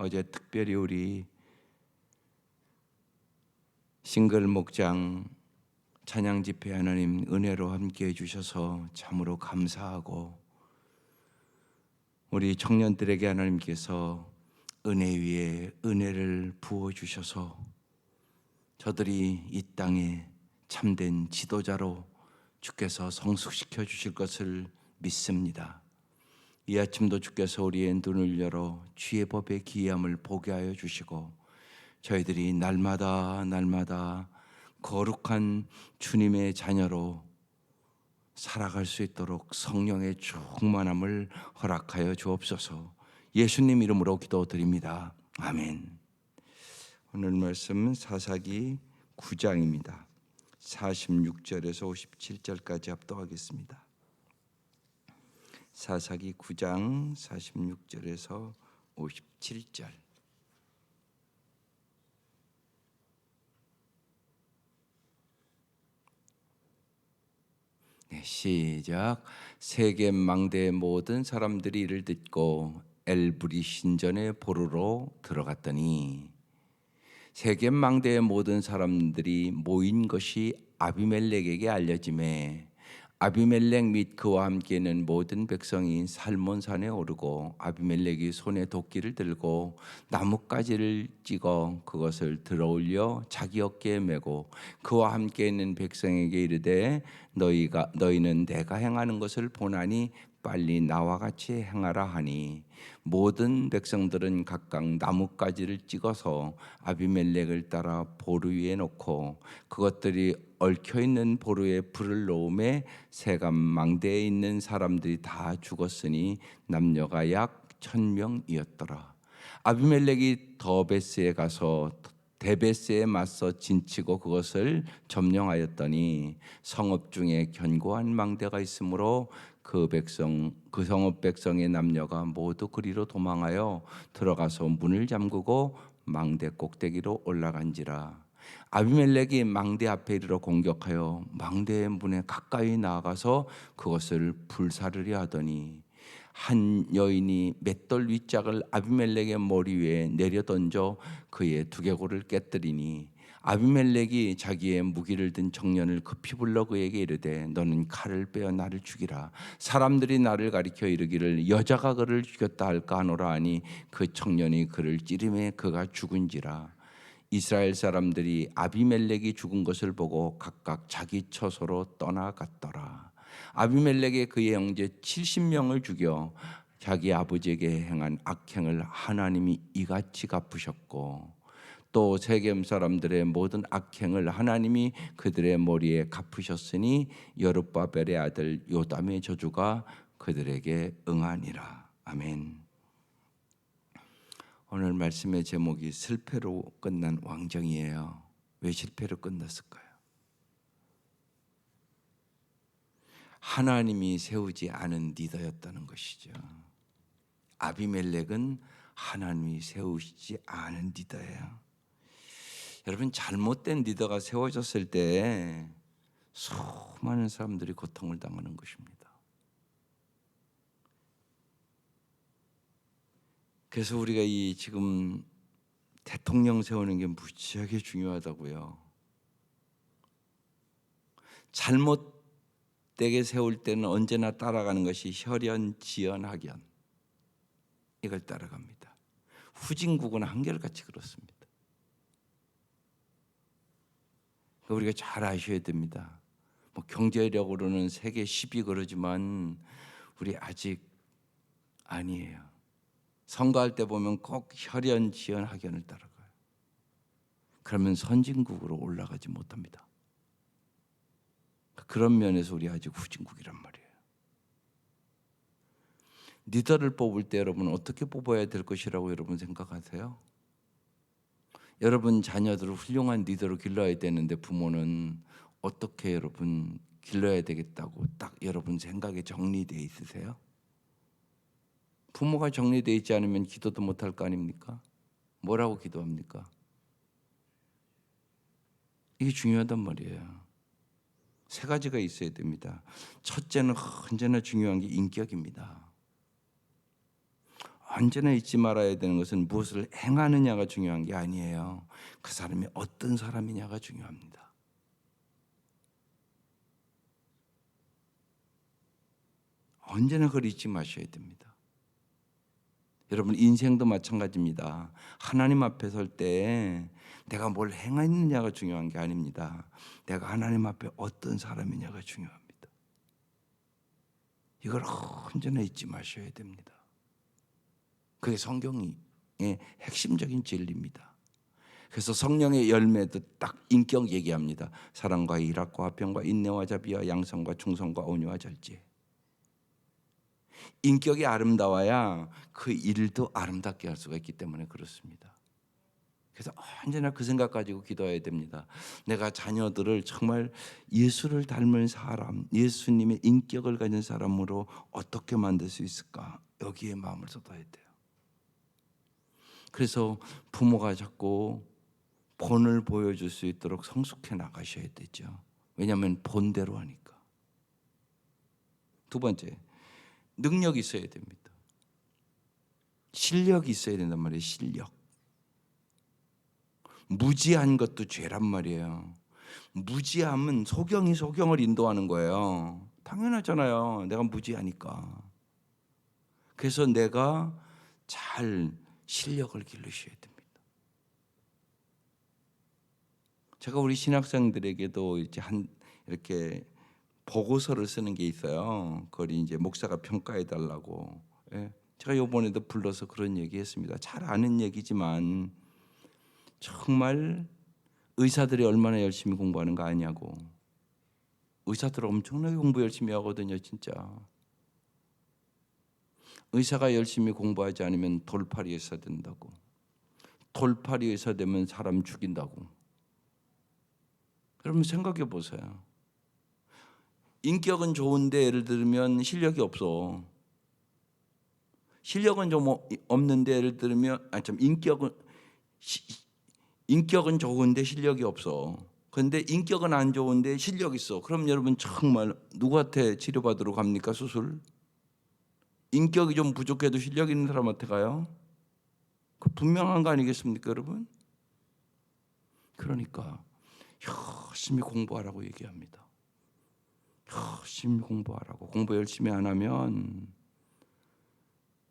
어제 특별히 우리 싱글 목장 찬양 집회 하나님 은혜로 함께 해주셔서 참으로 감사하고, 우리 청년들에게 하나님께서 은혜 위에 은혜를 부어주셔서 저들이 이 땅에 참된 지도자로 주께서 성숙시켜 주실 것을 믿습니다. 이 아침도 주께서 우리의 눈을 열어 주의 법의 기이함을 보게 하여 주시고, 저희들이 날마다 거룩한 주님의 자녀로 살아갈 수 있도록 성령의 충만함을 허락하여 주옵소서. 예수님 이름으로 기도드립니다. 아멘. 오늘 말씀은 사사기 9장입니다. 46절에서 57절까지 합독하겠습니다. 사사기 9장 46절에서 57절. 네, 시작. 세겜 망대의 모든 사람들이 이를 듣고 엘브리 신전에 보르러 들어갔더니, 세겜 망대의 모든 사람들이 모인 것이 아비멜렉에게 알려지매 아비멜렉 및 그와 함께 있는 모든 백성이 살몬산에 오르고, 아비멜렉이 손에 도끼를 들고 나뭇가지를 찍어 그것을 들어올려 자기 어깨에 메고 그와 함께 있는 백성에게 이르되, 너희는 내가 행하는 것을 보나니 빨리 나와 같이 행하라 하니, 모든 백성들은 각각 나뭇가지를 찍어서 아비멜렉을 따라 보루 위에 놓고 그것들이 얽혀있는 보루에 불을 놓음에 세겜 망대에 있는 사람들이 다 죽었으니 남녀가 약 1000명이었더라. 아비멜렉이 더베스에 가서 데베스에 맞서 진치고 그것을 점령하였더니, 성읍 중에 견고한 망대가 있으므로 그 성읍 백성의 남녀가 모두 그리로 도망하여 들어가서 문을 잠그고 망대 꼭대기로 올라간지라. 아비멜렉이 망대 앞에 이르러 공격하여 망대의 문에 가까이 나아가서 그것을 불사르려 하더니, 한 여인이 맷돌 윗짝을 아비멜렉의 머리 위에 내려 던져 그의 두개골을 깨뜨리니, 아비멜렉이 자기의 무기를 든 청년을 급히 불러 그에게 이르되, 너는 칼을 빼어 나를 죽이라. 사람들이 나를 가리켜 이르기를 여자가 그를 죽였다 할까 하노라 하니, 그 청년이 그를 찌르매 그가 죽은지라. 이스라엘 사람들이 아비멜렉이 죽은 것을 보고 각각 자기 처소로 떠나갔더라. 아비멜렉의 그의 형제 70명을 죽여 자기 아버지에게 행한 악행을 하나님이 이같이 갚으셨고, 또 세겜 사람들의 모든 악행을 하나님이 그들의 머리에 갚으셨으니 여룹바벨의 아들 요담의 저주가 그들에게 응하니라. 아멘. 오늘 말씀의 제목이 실패로 끝난 왕정이에요. 왜 실패로 끝났을까요? 하나님이 세우지 않은 리더였다는 것이죠. 아비멜렉은 하나님이 세우시지 않은 리더예요. 여러분, 잘못된 리더가 세워졌을 때 수많은 사람들이 고통을 당하는 것입니다. 그래서 우리가 이 지금 대통령 세우는 게 무지하게 중요하다고요. 잘못되게 세울 때는 언제나 따라가는 것이 혈연, 지연, 학연, 이걸 따라갑니다. 후진국은 한결같이 그렇습니다. 우리가 잘 아셔야 됩니다. 경제력으로는 세계 10위 그러지만 우리 아직 아니에요. 선거할 때 보면 꼭 혈연, 지연, 학연을 따라가요. 그러면 선진국으로 올라가지 못합니다. 그런 면에서 우리 아직 후진국이란 말이에요. 리더를 뽑을 때 여러분 어떻게 뽑아야 될 것이라고 여러분 생각하세요? 여러분 자녀들을 훌륭한 리더로 길러야 되는데 부모는 어떻게 여러분 길러야 되겠다고 딱 여러분 생각에 정리되어 있으세요? 부모가 정리되어 있지 않으면 기도도 못할 거 아닙니까? 뭐라고 기도합니까? 이게 중요하단 말이에요. 세 가지가 있어야 됩니다. 첫째는 언제나 중요한 게 인격입니다. 언제나 잊지 말아야 되는 것은 무엇을 행하느냐가 중요한 게 아니에요. 그 사람이 어떤 사람이냐가 중요합니다. 언제나 그걸 잊지 마셔야 됩니다. 여러분 인생도 마찬가지입니다. 하나님 앞에 설 때 내가 뭘 행했느냐가 중요한 게 아닙니다. 내가 하나님 앞에 어떤 사람이냐가 중요합니다. 이걸 언제나 잊지 마셔야 됩니다. 그게 성경의 핵심적인 진리입니다. 그래서 성령의 열매도 딱 인격 얘기합니다. 사랑과 희락과 화평과 인내와 자비와 양성과 충성과 온유와 절제. 인격이 아름다워야 그 일도 아름답게 할 수가 있기 때문에 그렇습니다. 그래서 언제나 그 생각 가지고 기도해야 됩니다. 내가 자녀들을 정말 예수를 닮은 사람, 예수님의 인격을 가진 사람으로 어떻게 만들 수 있을까? 여기에 마음을 쏟아야 돼요. 그래서 부모가 자꾸 본을 보여줄 수 있도록 성숙해 나가셔야 되죠. 왜냐하면 본대로 하니까. 두 번째, 능력이 있어야 됩니다. 실력이 있어야 된단 말이에요. 실력. 무지한 것도 죄란 말이에요. 무지함은 소경을 인도하는 거예요. 당연하잖아요. 내가 무지하니까. 그래서 내가 잘 실력을 기르셔야 됩니다. 제가 우리 신학생들에게도 이렇게 보고서를 쓰는 게 있어요. 그걸 이제 목사가 평가해 달라고. 제가 이번에도 불러서 그런 얘기했습니다. 잘 아는 얘기지만 정말 의사들이 얼마나 열심히 공부하는 거 아니냐고. 의사들 엄청나게 공부 열심히 하거든요, 진짜. 의사가 열심히 공부하지 않으면 돌팔이 의사 된다고. 돌팔이 의사 되면 사람 죽인다고. 여러분 생각해 보세요. 인격은 좋은데 예를 들면 실력이 없어. 실력은 좀 없는데 예를 들면 인격은 좋은데 실력이 없어. 그런데 인격은 안 좋은데 실력이 있어. 그럼 여러분 정말 누구한테 치료받으러 갑니까? 수술? 인격이 좀 부족해도 실력 있는 사람한테 가요? 그 분명한 거 아니겠습니까, 여러분? 그러니까 열심히 공부하라고 얘기합니다. 열심히 공부하라고. 공부 열심히 안 하면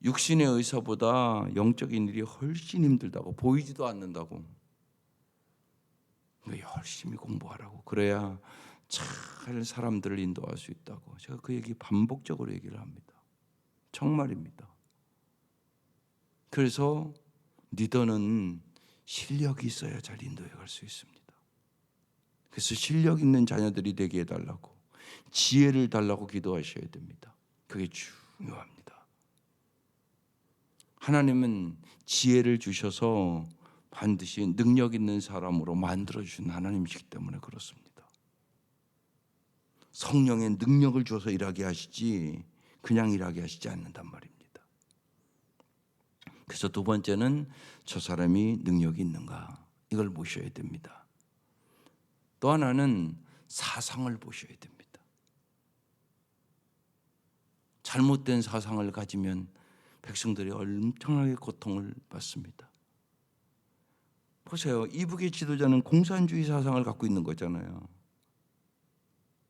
육신의 의사보다 영적인 일이 훨씬 힘들다고. 보이지도 않는다고. 열심히 공부하라고. 그래야 잘 사람들을 인도할 수 있다고. 제가 그 얘기 반복적으로 얘기를 합니다. 정말입니다. 그래서 리더는 실력이 있어야 잘 인도해 갈 수 있습니다. 그래서 실력 있는 자녀들이 되게 해달라고, 지혜를 달라고 기도하셔야 됩니다. 그게 중요합니다. 하나님은 지혜를 주셔서 반드시 능력 있는 사람으로 만들어주신 하나님이시기 때문에 그렇습니다. 성령의 능력을 주어서 일하게 하시지 그냥 일하게 하시지 않는단 말입니다. 그래서 두 번째는 저 사람이 능력이 있는가, 이걸 보셔야 됩니다. 또 하나는 사상을 보셔야 됩니다. 잘못된 사상을 가지면 백성들이 엄청나게 고통을 받습니다. 보세요. 이북의 지도자는 공산주의 사상을 갖고 있는 거잖아요.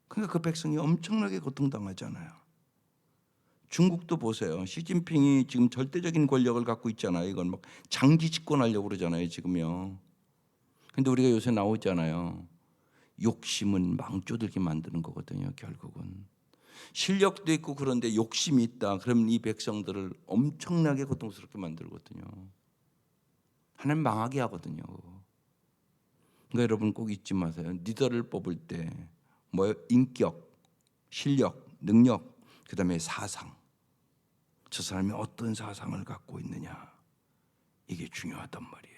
그러니까 그 백성이 엄청나게 고통당하잖아요. 중국도 보세요. 시진핑이 지금 절대적인 권력을 갖고 있잖아요. 이건 막 장기 집권하려고 그러잖아요, 지금요. 근데 우리가 요새 나오잖아요. 욕심은 망조들게 만드는 거거든요, 결국은. 실력도 있고 그런데 욕심이 있다. 그러면 이 백성들을 엄청나게 고통스럽게 만들거든요. 하나님 망하게 하거든요. 그러니까 여러분 꼭 잊지 마세요. 리더를 뽑을 때 인격, 실력, 능력, 그다음에 사상. 저 사람이 어떤 사상을 갖고 있느냐, 이게 중요하단 말이에요.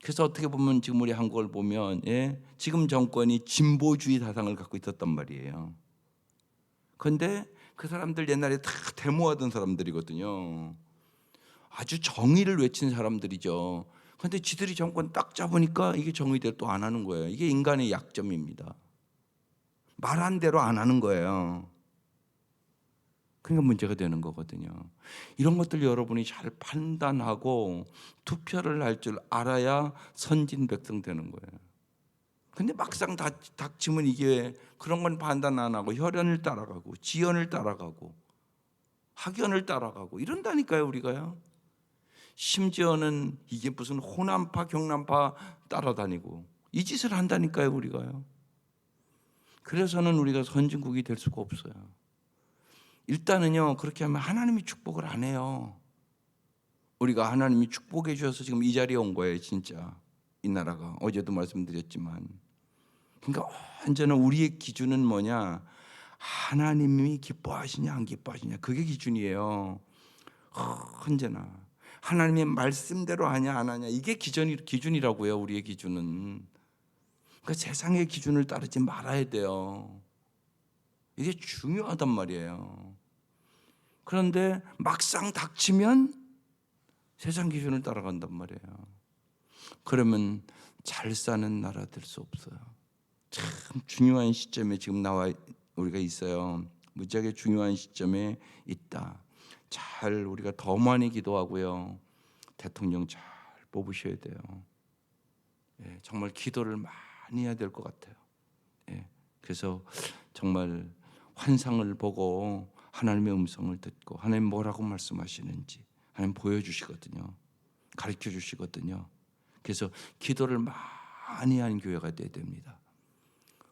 그래서 어떻게 보면 지금 우리 한국을 보면 지금 정권이 진보주의 사상을 갖고 있었단 말이에요. 그런데 그 사람들 옛날에 다 데모하던 사람들이거든요. 아주 정의를 외친 사람들이죠. 그런데 지들이 정권 딱 잡으니까 이게 정의대로 또 안 하는 거예요. 이게 인간의 약점입니다. 말한 대로 안 하는 거예요. 그러니까 문제가 되는 거거든요. 이런 것들 여러분이 잘 판단하고 투표를 할 줄 알아야 선진 백성 되는 거예요. 근데 막상 닥치면 이게 그런 건 판단 안 하고 혈연을 따라가고 지연을 따라가고 학연을 따라가고 이런다니까요, 우리가요. 심지어는 이게 무슨 호남파 경남파 따라다니고 이 짓을 한다니까요, 우리가요. 그래서는 우리가 선진국이 될 수가 없어요. 일단은요, 그렇게 하면 하나님이 축복을 안 해요. 우리가 하나님이 축복해 주셔서 지금 이 자리에 온 거예요, 진짜. 이 나라가 어제도 말씀드렸지만, 그러니까 언제나 우리의 기준은 뭐냐? 하나님이 기뻐하시냐 안 기뻐하시냐, 그게 기준이에요. 언제나 하나님의 말씀대로 하냐 안 하냐, 이게 기준이라고요. 우리의 기준은. 그러니까 세상의 기준을 따르지 말아야 돼요. 이게 중요하단 말이에요. 그런데 막상 닥치면 세상 기준을 따라간단 말이에요. 그러면 잘 사는 나라 될 수 없어요. 참 중요한 시점에 지금 우리가 있어요. 무지하게 중요한 시점에 있다. 잘 우리가 더 많이 기도하고요. 대통령 잘 뽑으셔야 돼요. 예, 정말 기도를 많이 해야 될 것 같아요. 예, 그래서 정말 환상을 보고 하나님의 음성을 듣고 하나님 뭐라고 말씀하시는지 하나님 보여주시거든요. 가르쳐 주시거든요. 그래서 기도를 많이 하는 교회가 돼야 됩니다.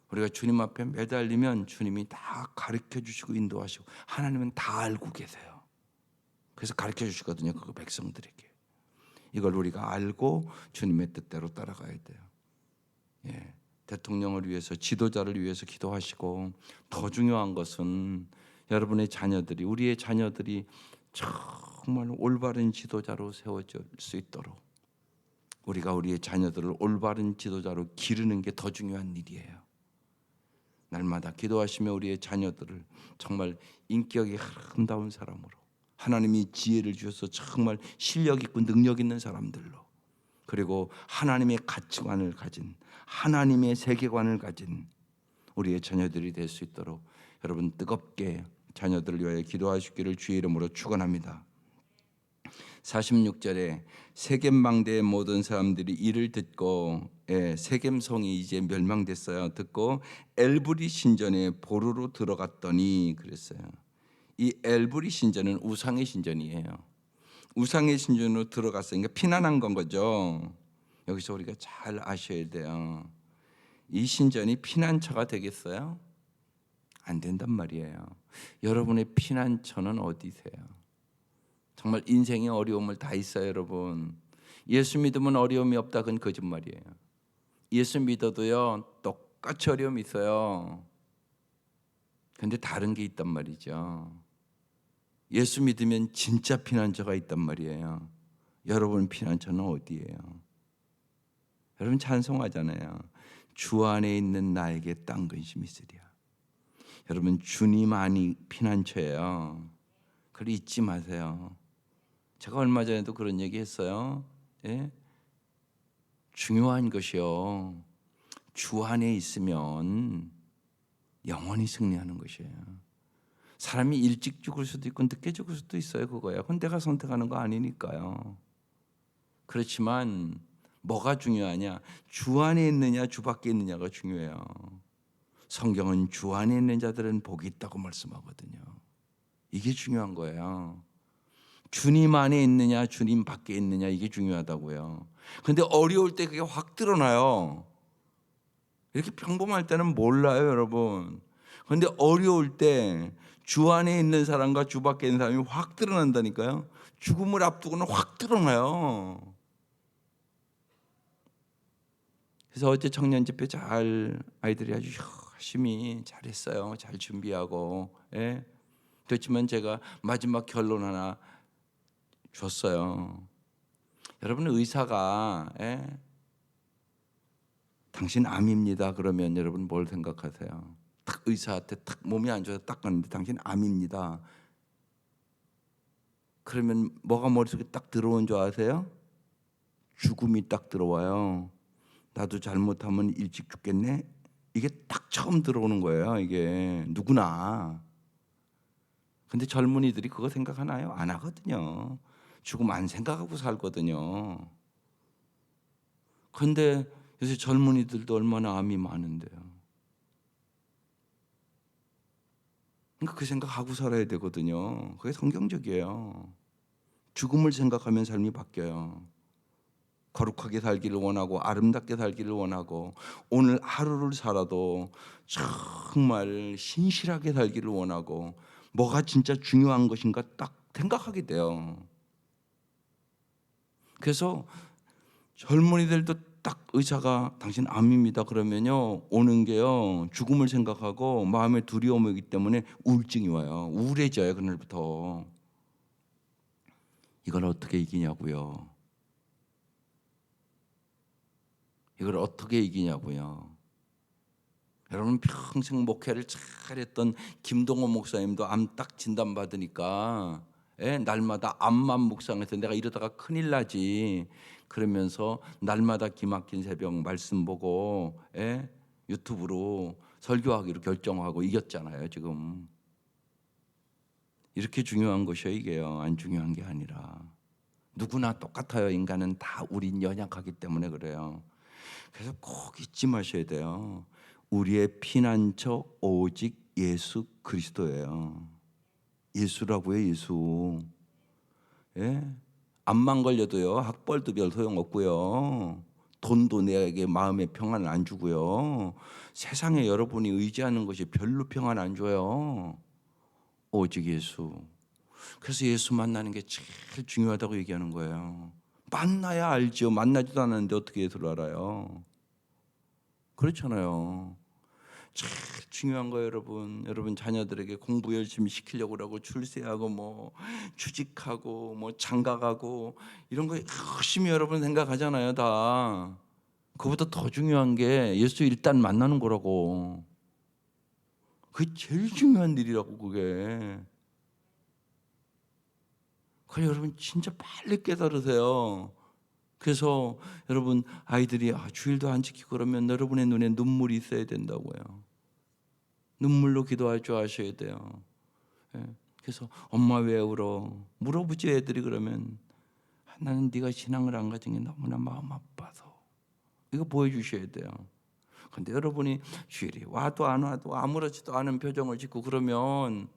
우리가 주님 앞에 매달리면 주님이 다 가르쳐 주시고 인도하시고 하나님은 다 알고 계세요. 그래서 가르쳐 주시거든요. 그 백성들에게. 이걸 우리가 알고 주님의 뜻대로 따라가야 돼요. 예, 대통령을 위해서 지도자를 위해서 기도하시고 더 중요한 것은 여러분의 자녀들이 우리의 자녀들이 정말 올바른 지도자로 세워질 수 있도록 우리가 우리의 자녀들을 올바른 지도자로 기르는 게 더 중요한 일이에요. 날마다 기도하시며 우리의 자녀들을 정말 인격이 아름다운 사람으로 하나님이 지혜를 주셔서 정말 실력 있고 능력 있는 사람들로 그리고 하나님의 가치관을 가진 하나님의 세계관을 가진 우리의 자녀들이 될 수 있도록 여러분 뜨겁게 자녀들을 위하여 기도하시기를 주의 이름으로 축원합니다. 46절에 세겜망대의 모든 사람들이 이를 듣고 세겜성이 이제 멸망됐어요. 듣고 엘브리 신전에 보루로 들어갔더니 그랬어요. 이 엘브리 신전은 우상의 신전이에요. 우상의 신전으로 들어갔으니까 피난한 건 거죠. 여기서 우리가 잘 아셔야 돼요. 이 신전이 피난처가 되겠어요? 안 된단 말이에요. 여러분의 피난처는 어디세요? 정말 인생의 어려움을 다 있어요, 여러분. 예수 믿으면 어려움이 없다, 그건 거짓말이에요. 예수 믿어도요, 똑같이 어려움이 있어요. 근데 다른 게 있단 말이죠. 예수 믿으면 진짜 피난처가 있단 말이에요. 여러분 피난처는 어디예요? 여러분 찬송하잖아요. 주 안에 있는 나에게 딴 근심이 있으랴. 여러분 주님 안이 피난처예요. 그걸 잊지 마세요. 제가 얼마 전에도 그런 얘기 했어요. 예? 중요한 것이요. 주 안에 있으면 영원히 승리하는 것이에요. 사람이 일찍 죽을 수도 있고 늦게 죽을 수도 있어요. 그거예요. 그건 내가 선택하는 거 아니니까요. 그렇지만 뭐가 중요하냐? 주 안에 있느냐 주 밖에 있느냐가 중요해요. 성경은 주 안에 있는 자들은 복이 있다고 말씀하거든요. 이게 중요한 거예요. 주님 안에 있느냐 주님 밖에 있느냐 이게 중요하다고요. 근데 어려울 때 그게 확 드러나요. 이렇게 평범할 때는 몰라요, 여러분. 그런데 어려울 때 주 안에 있는 사람과 주 밖에 있는 사람이 확 드러난다니까요. 죽음을 앞두고는 확 드러나요. 그래서 어제 청년 집회 아이들이 아주 열심히 잘했어요. 잘 준비하고. 예? 그렇지만 제가 마지막 결론 하나 줬어요. 여러분 의사가 당신 암입니다. 그러면 여러분 뭘 생각하세요? 딱 의사한테 딱 몸이 안 좋아서 딱 갔는데 당신 암입니다. 그러면 뭐가 머릿속에 딱 들어온 줄 아세요? 죽음이 딱 들어와요. 나도 잘못하면 일찍 죽겠네. 이게 딱 처음 들어오는 거예요. 이게 누구나. 근데 젊은이들이 그거 생각하나요? 안 하거든요. 죽음 안 생각하고 살거든요. 근데 요새 젊은이들도 얼마나 암이 많은데요. 그러니까 그 생각하고 살아야 되거든요. 그게 성경적이에요. 죽음을 생각하면 삶이 바뀌어요. 거룩하게 살기를 원하고 아름답게 살기를 원하고 오늘 하루를 살아도 정말 신실하게 살기를 원하고 뭐가 진짜 중요한 것인가 딱 생각하게 돼요. 그래서 젊은이들도 딱 의사가 당신 암입니다 그러면요 오는 게요 죽음을 생각하고 마음에 두려움이 오기 때문에 우울증이 와요. 우울해져요 그날부터. 이걸 어떻게 이기냐고요. 이걸 어떻게 이기냐고요. 여러분 평생 목회를 잘했던 김동호 목사님도 암 딱 진단 받으니까 날마다 암만 묵상해서 내가 이러다가 큰일 나지 그러면서 날마다 기막힌 새벽 말씀 보고 유튜브로 설교하기로 결정하고 이겼잖아요. 지금 이렇게 중요한 것이에요. 이게요. 안 중요한 게 아니라 누구나 똑같아요. 인간은 다 우린 연약하기 때문에 그래요. 그래서 꼭 잊지 마셔야 돼요. 우리의 피난처 오직 예수 그리스도예요. 예수라고요. 예수. 예? 암만 걸려도요. 학벌도 별 소용없고요. 돈도 내게 마음의 평안을 안 주고요. 세상에 여러분이 의지하는 것이 별로 평안 안 줘요. 오직 예수. 그래서 예수 만나는 게 제일 중요하다고 얘기하는 거예요. 만나야 알죠. 만나지도 않았는데 어떻게 예수를 알아요? 그렇잖아요. 제일 중요한 거예요, 여러분. 여러분 자녀들에게 공부 열심히 시키려고 그러고 출세하고 뭐 취직하고 뭐 장가가고 이런 거 열심히 여러분 생각하잖아요, 다. 그보다 더 중요한 게 예수 일단 만나는 거라고. 그게 제일 중요한 일이라고 그게. 그래 여러분 진짜 빨리 깨달으세요. 그래서 여러분 아이들이 주일도 안 지키고 그러면 여러분의 눈에 눈물이 있어야 된다고요. 눈물로 기도할 줄 아셔야 돼요. 그래서 엄마 왜 울어? 물어보지 애들이 그러면 나는 네가 신앙을 안 가진 게 너무나 마음 아파서 이거 보여주셔야 돼요. 근데 여러분이 주일이 와도 안 와도 아무렇지도 않은 표정을 짓고 그러면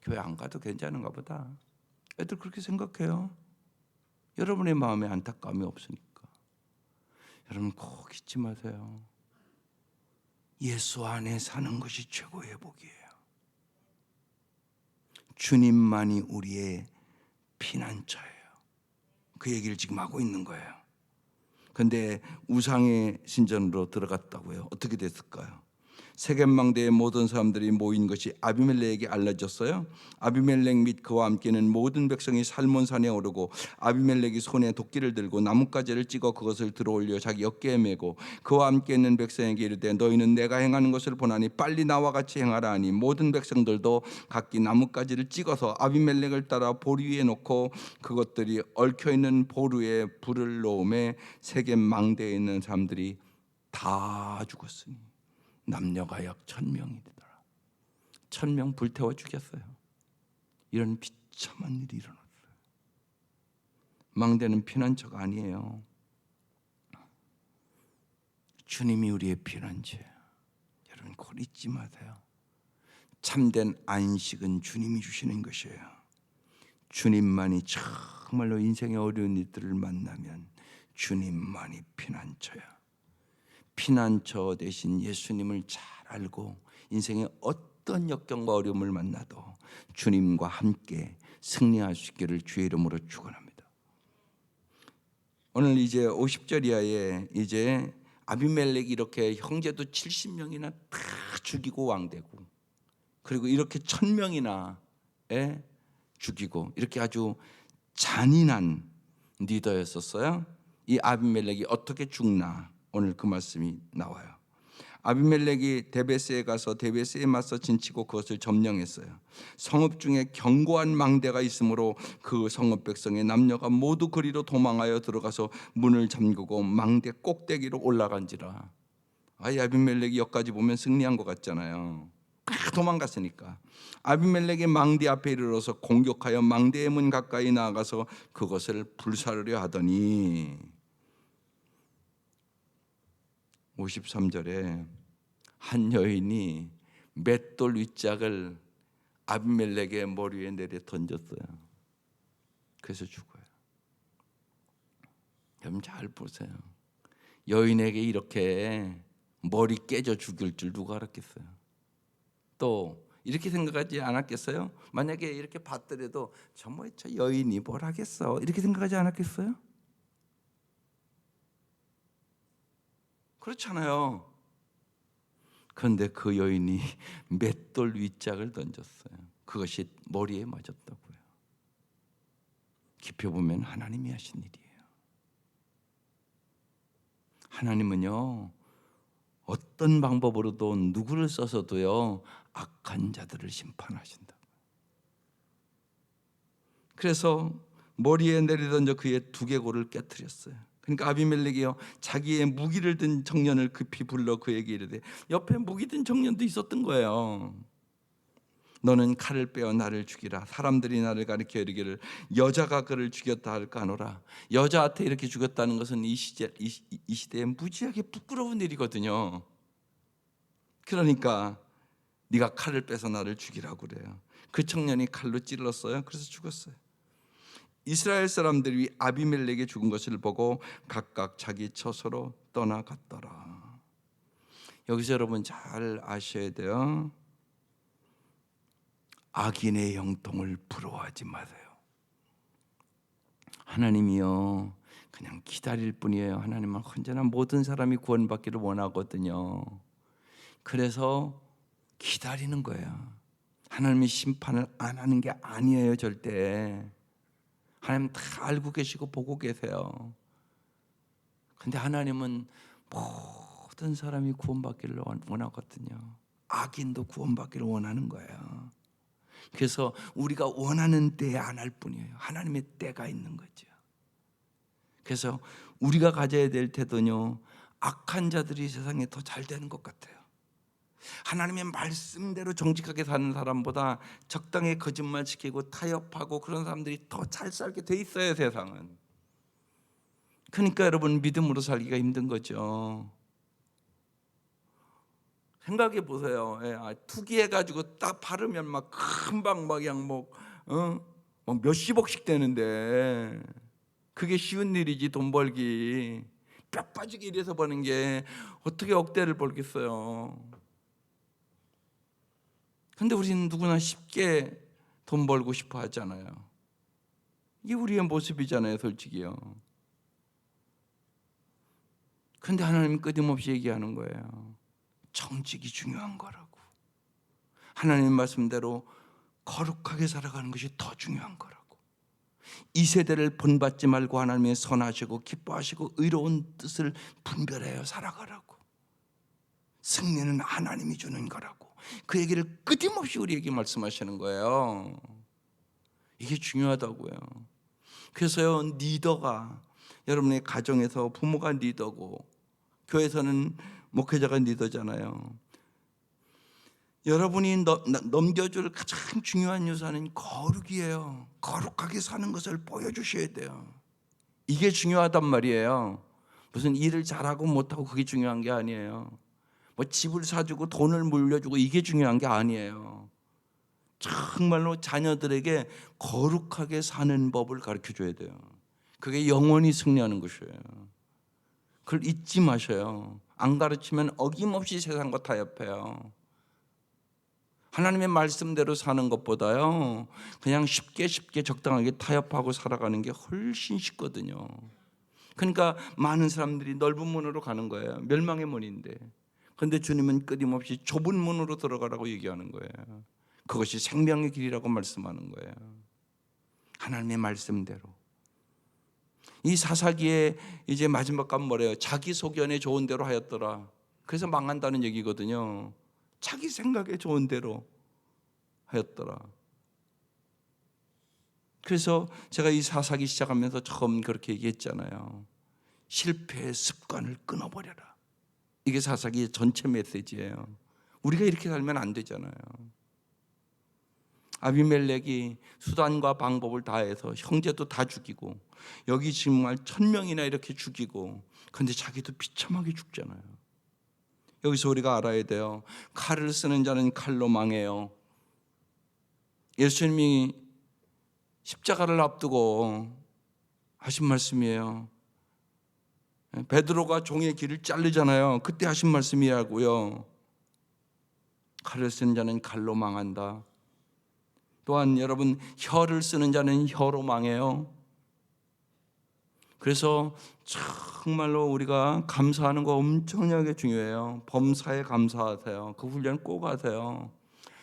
교회 안 가도 괜찮은가 보다. 애들 그렇게 생각해요. 여러분의 마음에 안타까움이 없으니까. 여러분 꼭 잊지 마세요. 예수 안에 사는 것이 최고의 복이에요. 주님만이 우리의 피난처예요. 그 얘기를 지금 하고 있는 거예요. 근데 우상의 신전으로 들어갔다고요. 어떻게 됐을까요? 세겜망대의 모든 사람들이 모인 것이 아비멜렉에게 알려졌어요. 아비멜렉 및 그와 함께는 모든 백성이 살몬산에 오르고 아비멜렉이 손에 도끼를 들고 나뭇가지를 찍어 그것을 들어올려 자기 어깨에 메고 그와 함께 있는 백성에게 이르되 너희는 내가 행하는 것을 보나니 빨리 나와 같이 행하라 하니 모든 백성들도 각기 나뭇가지를 찍어서 아비멜렉을 따라 보리 위에 놓고 그것들이 얽혀있는 보루에 불을 놓음에 세겜망대에 있는 사람들이 다 죽었으니 남녀가 약 1000명이 되더라. 1000명 불태워 죽였어요. 이런 비참한 일이 일어났어요. 망대는 피난처가 아니에요. 주님이 우리의 피난처예요. 여러분 그걸 잊지 마세요. 참된 안식은 주님이 주시는 것이에요. 주님만이 정말로 인생의 어려운 일들을 만나면 주님만이 피난처야. 피난처 대신 예수님을 잘 알고 인생의 어떤 역경과 어려움을 만나도 주님과 함께 승리할 수 있기를 주의 이름으로 축원합니다. 오늘 이제 50절 이하에 이제 아비멜렉이 이렇게 형제도 70명이나 다 죽이고 왕되고 그리고 이렇게 1000명이나 죽이고 이렇게 아주 잔인한 리더였었어요. 이 아비멜렉이 어떻게 죽나 오늘 그 말씀이 나와요. 아비멜렉이 데베스에 가서 데베스에 맞서 진치고 그것을 점령했어요. 성읍 중에 견고한 망대가 있으므로 그 성읍 백성의 남녀가 모두 그리로 도망하여 들어가서 문을 잠그고 망대 꼭대기로 올라간지라. 아비멜렉이 여기까지 보면 승리한 것 같잖아요. 도망갔으니까. 아비멜렉의 망대 앞에 이르러서 공격하여 망대의 문 가까이 나아가서 그것을 불사르려 하더니 53절에 한 여인이 맷돌 윗짝을 아비멜렉의 머리 위에 내려 던졌어요. 그래서 죽어요. 여러분 잘 보세요. 여인에게 이렇게 머리 깨져 죽일 줄 누가 알았겠어요? 또 이렇게 생각하지 않았겠어요? 만약에 이렇게 봤더라도 저 여인이 뭘 하겠어? 이렇게 생각하지 않았겠어요? 그렇잖아요. 그런데 그 여인이 맷돌 윗짝을 던졌어요. 그것이 머리에 맞았다고요. 깊이 보면 하나님이 하신 일이에요. 하나님은요, 어떤 방법으로도 누구를 써서도요 악한 자들을 심판하신다. 그래서 머리에 내리던져 그의 두개골을 깨뜨렸어요. 그러니까 아비멜렉이요 자기의 무기를 든 청년을 급히 불러 그에게 이르되, 옆에 무기 든 청년도 있었던 거예요. 너는 칼을 빼어 나를 죽이라. 사람들이 나를 가리켜 이르기를 여자가 그를 죽였다 할까 하노라. 여자한테 이렇게 죽였다는 것은 이 시대에 무지하게 부끄러운 일이거든요. 그러니까 네가 칼을 빼서 나를 죽이라고 그래요. 그 청년이 칼로 찔렀어요. 그래서 죽었어요. 이스라엘 사람들이 아비멜렉이 죽은 것을 보고 각각 자기 처소로 떠나갔더라. 여기서 여러분 잘 아셔야 돼요. 악인의 형통을 부러워하지 마세요. 하나님이요 그냥 기다릴 뿐이에요. 하나님은 언제나 모든 사람이 구원받기를 원하거든요. 그래서 기다리는 거예요. 하나님이 심판을 안 하는 게 아니에요. 절대. 하나님 다 알고 계시고 보고 계세요. 근데 하나님은 모든 사람이 구원받기를 원하거든요. 악인도 구원받기를 원하는 거예요. 그래서 우리가 원하는 때에 안 할 뿐이에요. 하나님의 때가 있는 거죠. 그래서 우리가 가져야 될 태도는요, 악한 자들이 세상에 더 잘 되는 것 같아요. 하나님의 말씀대로 정직하게 사는 사람보다 적당히 거짓말 시키고 타협하고 그런 사람들이 더 잘 살게 돼 있어요, 세상은. 그러니까 여러분 믿음으로 살기가 힘든 거죠. 생각해 보세요. 투기해가지고 딱 바르면 막 금방 막 그냥 막 몇십억씩 되는데 그게 쉬운 일이지. 돈 벌기 뼈 빠지게 일해서 버는 게 어떻게 억대를 벌겠어요. 근데 우리는 누구나 쉽게 돈 벌고 싶어 하잖아요. 이게 우리의 모습이잖아요, 솔직히요. 근데 하나님은 끊임없이 얘기하는 거예요. 정직이 중요한 거라고. 하나님 말씀대로 거룩하게 살아가는 것이 더 중요한 거라고. 이 세대를 본받지 말고 하나님의 선하시고 기뻐하시고 의로운 뜻을 분별하여 살아가라고. 승리는 하나님이 주는 거라고. 그 얘기를 끊임없이 우리에게 말씀하시는 거예요. 이게 중요하다고요. 그래서요, 리더가 여러분의 가정에서 부모가 리더고 교회에서는 목회자가 리더잖아요. 여러분이 넘겨줄 가장 중요한 요소는 거룩이에요. 거룩하게 사는 것을 보여주셔야 돼요. 이게 중요하단 말이에요. 무슨 일을 잘하고 못하고 그게 중요한 게 아니에요. 뭐 집을 사주고 돈을 물려주고 이게 중요한 게 아니에요. 정말로 자녀들에게 거룩하게 사는 법을 가르쳐줘야 돼요. 그게 영원히 승리하는 것이에요. 그걸 잊지 마셔요. 안 가르치면 어김없이 세상과 타협해요. 하나님의 말씀대로 사는 것보다요 그냥 쉽게 적당하게 타협하고 살아가는 게 훨씬 쉽거든요. 그러니까 많은 사람들이 넓은 문으로 가는 거예요. 멸망의 문인데. 그런데 주님은 끊임없이 좁은 문으로 들어가라고 얘기하는 거예요. 그것이 생명의 길이라고 말씀하는 거예요. 하나님의 말씀대로. 이 사사기의 이제 마지막 값 뭐래요? 자기 소견에 좋은 대로 하였더라. 그래서 망한다는 얘기거든요. 자기 생각에 좋은 대로 하였더라. 그래서 제가 이 사사기 시작하면서 처음 그렇게 얘기했잖아요. 실패의 습관을 끊어버려라. 이게 사사기의 전체 메시지예요. 우리가 이렇게 살면 안 되잖아요. 아비멜렉이 수단과 방법을 다해서 형제도 다 죽이고 여기 정말 1,000명이나 이렇게 죽이고, 근데 자기도 비참하게 죽잖아요. 여기서 우리가 알아야 돼요. 칼을 쓰는 자는 칼로 망해요. 예수님이 십자가를 앞두고 하신 말씀이에요. 베드로가 종의 길을 자르잖아요. 그때 하신 말씀이라고요. 칼을 쓰는 자는 칼로 망한다. 또한 여러분, 혀를 쓰는 자는 혀로 망해요. 그래서 정말로 우리가 감사하는 거 엄청나게 중요해요. 범사에 감사하세요. 그 훈련 꼭 하세요.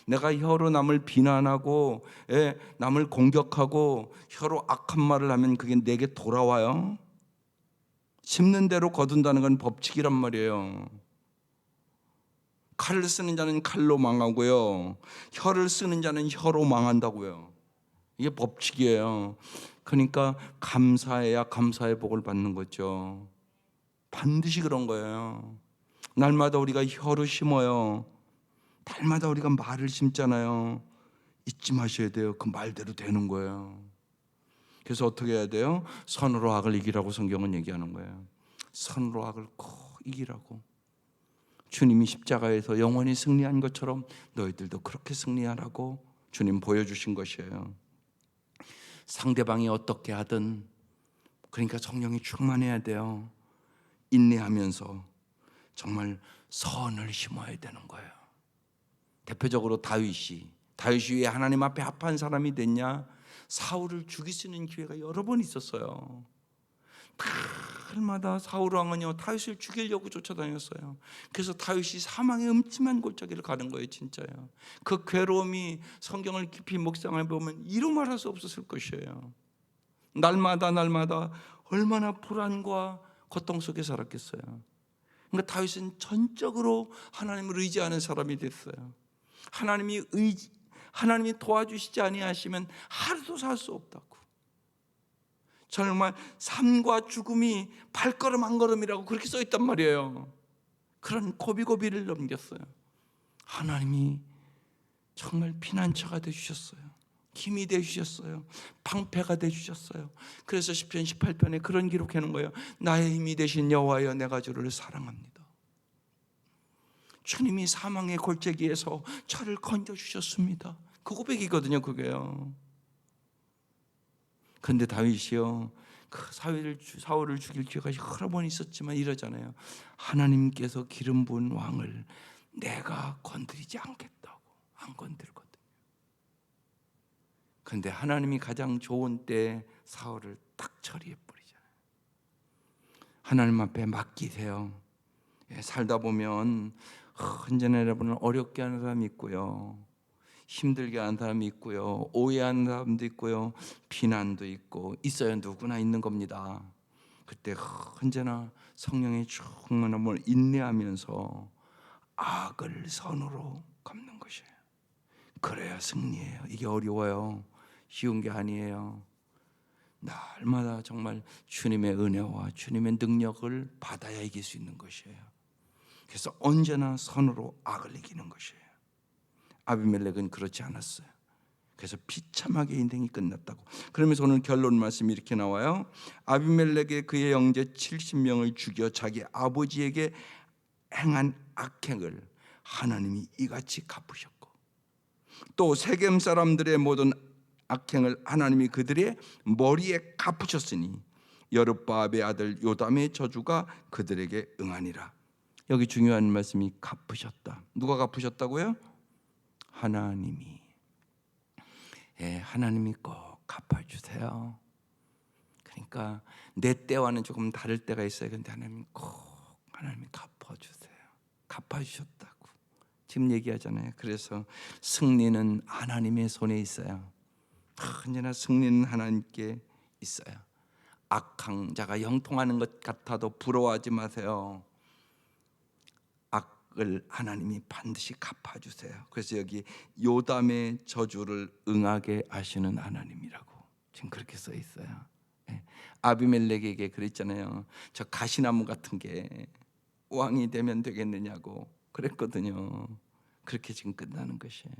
내가 혀로 남을 비난하고 남을 공격하고 혀로 악한 말을 하면 그게 내게 돌아와요. 심는 대로 거둔다는 건 법칙이란 말이에요. 칼을 쓰는 자는 칼로 망하고요, 혀를 쓰는 자는 혀로 망한다고요. 이게 법칙이에요. 그러니까 감사해야 감사의 복을 받는 거죠. 반드시 그런 거예요. 날마다 우리가 혀로 심어요. 날마다 우리가 말을 심잖아요. 잊지 마셔야 돼요. 그 말대로 되는 거예요. 그래서 어떻게 해야 돼요? 선으로 악을 이기라고 성경은 얘기하는 거예요. 선으로 악을 꼭 이기라고. 주님이 십자가에서 영원히 승리한 것처럼 너희들도 그렇게 승리하라고 주님 보여주신 것이에요. 상대방이 어떻게 하든, 그러니까 성령이 충만해야 돼요. 인내하면서 정말 선을 심어야 되는 거예요. 대표적으로 다윗이 왜 하나님 앞에 합한 사람이 됐냐? 사울을 죽일 수 있는 기회가 여러 번 있었어요. 날마다 사울 왕은요, 다윗을 죽이려고 쫓아다녔어요. 그래서 다윗이 사망의 음침한 골짜기를 가는 거예요. 진짜요. 그 괴로움이 성경을 깊이 묵상해 보면 이루 말할 수 없었을 것이에요. 날마다 얼마나 불안과 고통 속에 살았겠어요. 그러니까 다윗은 전적으로 하나님을 의지하는 사람이 됐어요. 하나님이 도와주시지 아니하시면 하루도 살 수 없다고. 정말 삶과 죽음이 발걸음 한 걸음이라고 그렇게 써 있단 말이에요. 그런 고비고비를 넘겼어요. 하나님이 정말 피난처가 되주셨어요. 힘이 되주셨어요. 방패가 되주셨어요. 그래서 시편 18편에 그런 기록해 놓은 거예요. 나의 힘이 되신 여호와여, 내가 주를 사랑합니다. 주님이 사망의 골짜기에서 저를 건져주셨습니다. 그 고백이거든요. 그게요. 그런데 다윗이요, 그 사울을 죽일 기회가 여러 번 있었지만 이러잖아요. 하나님께서 기름 부은 왕을 내가 건드리지 않겠다고 안 건들거든요. 그런데 하나님이 가장 좋은 때 사울을 딱 처리해 버리잖아요. 하나님 앞에 맡기세요. 살다 보면 언제나 여러분은 어렵게 하는 사람이 있고요, 힘들게 하는 사람이 있고요, 오해하는 사람도 있고요, 비난도 있고 있어요. 누구나 있는 겁니다. 그때 언제나 성령의 충만함을 인내하면서 악을 선으로 갚는 것이에요. 그래야 승리해요. 이게 어려워요. 쉬운 게 아니에요. 날마다 정말 주님의 은혜와 주님의 능력을 받아야 이길 수 있는 것이에요. 그래서 언제나 선으로 악을 이기는 것이에요. 아비멜렉은 그렇지 않았어요. 그래서 비참하게 인생이 끝났다고. 그러면서 오늘 결론 말씀이 이렇게 나와요. 아비멜렉의 그의 형제 70명을 죽여 자기 아버지에게 행한 악행을 하나님이 이같이 갚으셨고, 또 세겜 사람들의 모든 악행을 하나님이 그들의 머리에 갚으셨으니 여룹바알의 아들 요담의 저주가 그들에게 응하니라. 여기 중요한 말씀이 갚으셨다. 누가 갚으셨다고요? 하나님이. 하나님이 꼭 갚아주세요. 그러니까 내 때와는 조금 다를 때가 있어요. 그런데 하나님이 갚아주세요. 갚아주셨다고 지금 얘기하잖아요. 그래서 승리는 하나님의 손에 있어요. 언제나 승리는 하나님께 있어요. 악한 자가 형통하는 것 같아도 부러워하지 마세요. 악을 하나님이 반드시 갚아주세요. 그래서 여기 요담의 저주를 응하게 하시는 하나님이라고 지금 그렇게 써 있어요. 아비멜렉에게 그랬잖아요. 저 가시나무 같은 게 왕이 되면 되겠느냐고 그랬거든요. 그렇게 지금 끝나는 것이에요.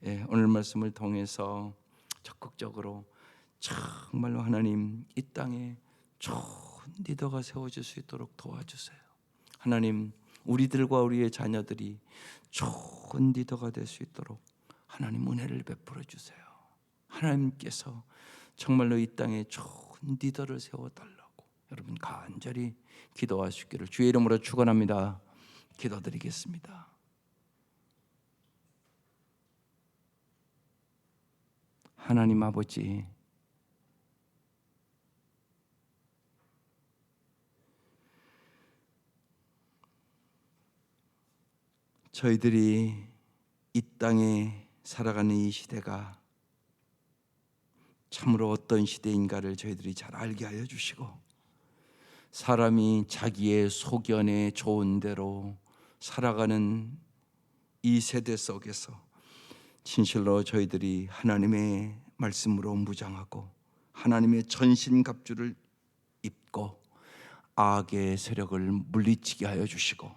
예, 오늘 말씀을 통해서 적극적으로 정말로 하나님 이 땅에 좋은 리더가 세워질 수 있도록 도와주세요. 하나님, 우리들과 우리의 자녀들이 좋은 리더가 될 수 있도록 하나님 은혜를 베풀어 주세요. 하나님께서 정말로 이 땅에 좋은 리더를 세워달라고 여러분 간절히 기도하시기를 주의 이름으로 축원합니다. 기도드리겠습니다. 하나님 아버지, 저희들이 이 땅에 살아가는 이 시대가 참으로 어떤 시대인가를 저희들이 잘 알게 하여 주시고, 사람이 자기의 소견에 좋은 대로 살아가는 이 세대 속에서 진실로 저희들이 하나님의 말씀으로 무장하고 하나님의 전신갑주를 입고 악의 세력을 물리치게 하여 주시고,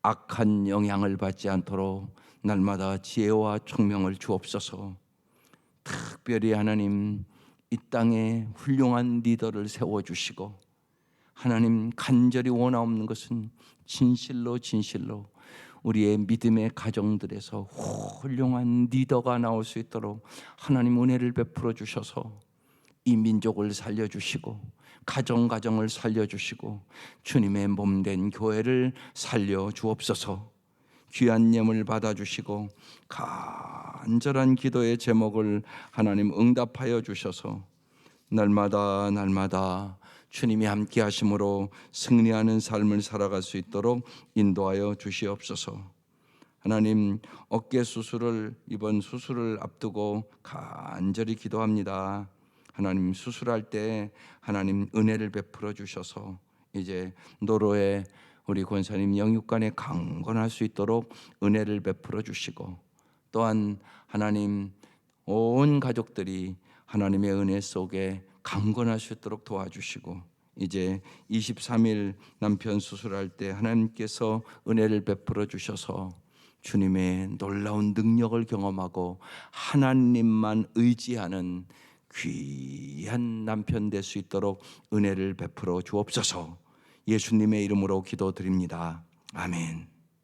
악한 영향을 받지 않도록 날마다 지혜와 총명을 주옵소서. 특별히 하나님 이 땅에 훌륭한 리더를 세워주시고, 하나님 간절히 원하옵는 것은 진실로 우리의 믿음의 가정들에서 훌륭한 리더가 나올 수 있도록 하나님 은혜를 베풀어 주셔서 이 민족을 살려주시고 가정을 살려주시고 주님의 몸된 교회를 살려 주옵소서. 귀한 예물 받아주시고 간절한 기도의 제목을 하나님 응답하여 주셔서 날마다 주님이 함께 하심으로 승리하는 삶을 살아갈 수 있도록 인도하여 주시옵소서. 하나님, 어깨 수술을 이번 수술을 앞두고 간절히 기도합니다. 하나님, 수술할 때 하나님 은혜를 베풀어 주셔서 이제 노로에 우리 권사님 영육간에 강건할 수 있도록 은혜를 베풀어 주시고, 또한 하나님 온 가족들이 하나님의 은혜 속에 강건할 수 있도록 도와주시고, 이제 23일 남편 수술할 때 하나님께서 은혜를 베풀어 주셔서 주님의 놀라운 능력을 경험하고 하나님만 의지하는 귀한 남편 될 수 있도록 은혜를 베풀어 주옵소서. 예수님의 이름으로 기도드립니다. 아멘.